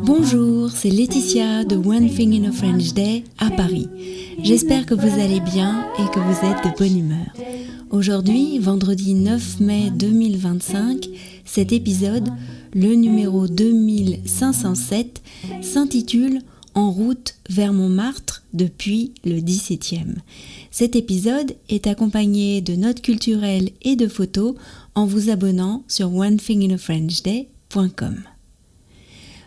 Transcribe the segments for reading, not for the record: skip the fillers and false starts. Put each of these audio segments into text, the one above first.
Bonjour, c'est Laetitia de One Thing in a French Day à Paris. J'espère que vous allez bien et que vous êtes de bonne humeur. Aujourd'hui, vendredi 9 mai 2025, cet épisode, le numéro 2507, s'intitule « En route vers Montmartre depuis le 17e ». Cet épisode est accompagné de notes culturelles et de photos en vous abonnant sur onethinginafrenchday.com.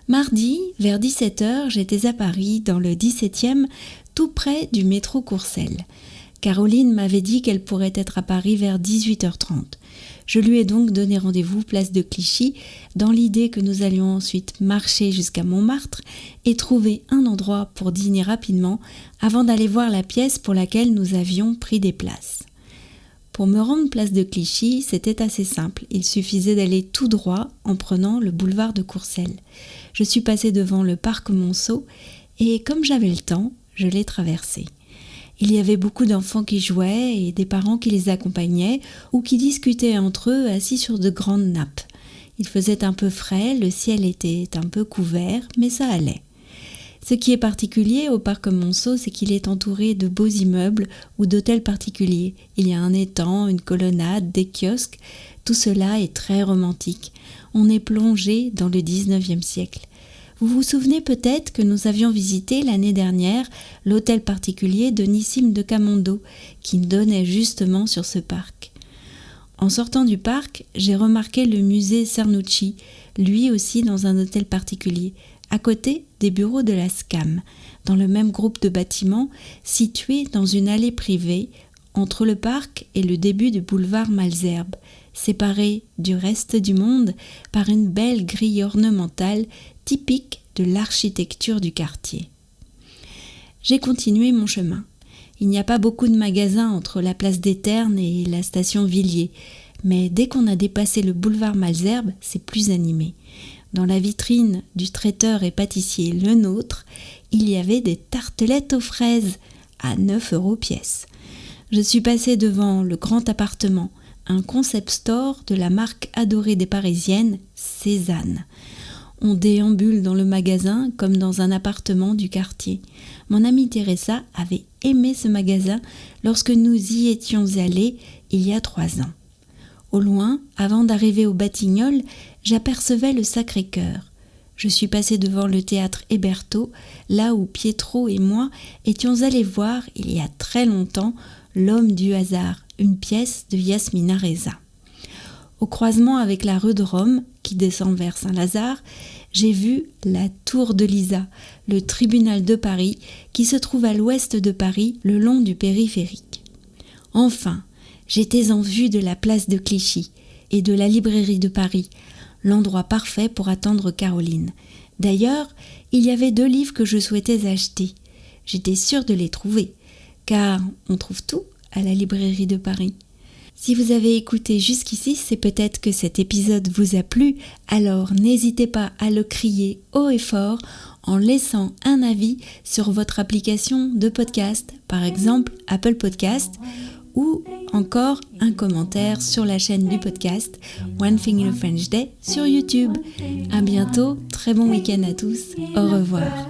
Mardi, vers 17h, j'étais à Paris, dans le 17e, tout près du métro Courcelles. Caroline m'avait dit qu'elle pourrait être à Paris vers 18h30. Je lui ai donc donné rendez-vous place de Clichy, dans l'idée que nous allions ensuite marcher jusqu'à Montmartre et trouver un endroit pour dîner rapidement avant d'aller voir la pièce pour laquelle nous avions pris des places. Pour me rendre place de Clichy, c'était assez simple. Il suffisait d'aller tout droit en prenant le boulevard de Courcelles. Je suis passée devant le parc Monceau et comme j'avais le temps, je l'ai traversé. Il y avait beaucoup d'enfants qui jouaient et des parents qui les accompagnaient ou qui discutaient entre eux assis sur de grandes nappes. Il faisait un peu frais, le ciel était un peu couvert, mais ça allait. Ce qui est particulier au parc Monceau, c'est qu'il est entouré de beaux immeubles ou d'hôtels particuliers. Il y a un étang, une colonnade, des kiosques. Tout cela est très romantique. On est plongé dans le 19e siècle. Vous vous souvenez peut-être que nous avions visité l'année dernière l'hôtel particulier de Nissim de Camondo, qui donnait justement sur ce parc. En sortant du parc, j'ai remarqué le musée Cernucci, lui aussi dans un hôtel particulier, à côté des bureaux de la SCAM, dans le même groupe de bâtiments situés dans une allée privée entre le parc et le début du boulevard Malesherbes, séparés du reste du monde par une belle grille ornementale typique de l'architecture du quartier. J'ai continué mon chemin. Il n'y a pas beaucoup de magasins entre la place des Ternes et la station Villiers, mais dès qu'on a dépassé le boulevard Malesherbes, c'est plus animé. Dans la vitrine du traiteur et pâtissier Le Nôtre, il y avait des tartelettes aux fraises à 9 € pièce. Je suis passée devant le grand appartement, un concept store de la marque adorée des Parisiennes, Cézanne. On déambule dans le magasin comme dans un appartement du quartier. Mon amie Teresa avait aimé ce magasin lorsque nous y étions allés il y a 3 ans. Au loin, avant d'arriver au Batignolles, j'apercevais le Sacré-Cœur. Je suis passée devant le théâtre Hébertot, là où Pietro et moi étions allés voir, il y a très longtemps, L'Homme du hasard, une pièce de Yasmina Reza. Au croisement avec la rue de Rome, qui descend vers Saint-Lazare, j'ai vu la Tour de Lisa, le tribunal de Paris, qui se trouve à l'ouest de Paris, le long du périphérique. Enfin, j'étais en vue de la place de Clichy et de la librairie de Paris, l'endroit parfait pour attendre Caroline. D'ailleurs, il y avait 2 livres que je souhaitais acheter. J'étais sûre de les trouver, car on trouve tout à la librairie de Paris. Si vous avez écouté jusqu'ici, c'est peut-être que cet épisode vous a plu, alors n'hésitez pas à le crier haut et fort en laissant un avis sur votre application de podcast, par exemple Apple Podcast, ou encore un commentaire sur la chaîne du podcast One Thing in a French Day sur YouTube. À bientôt, très bon week-end à tous, au revoir.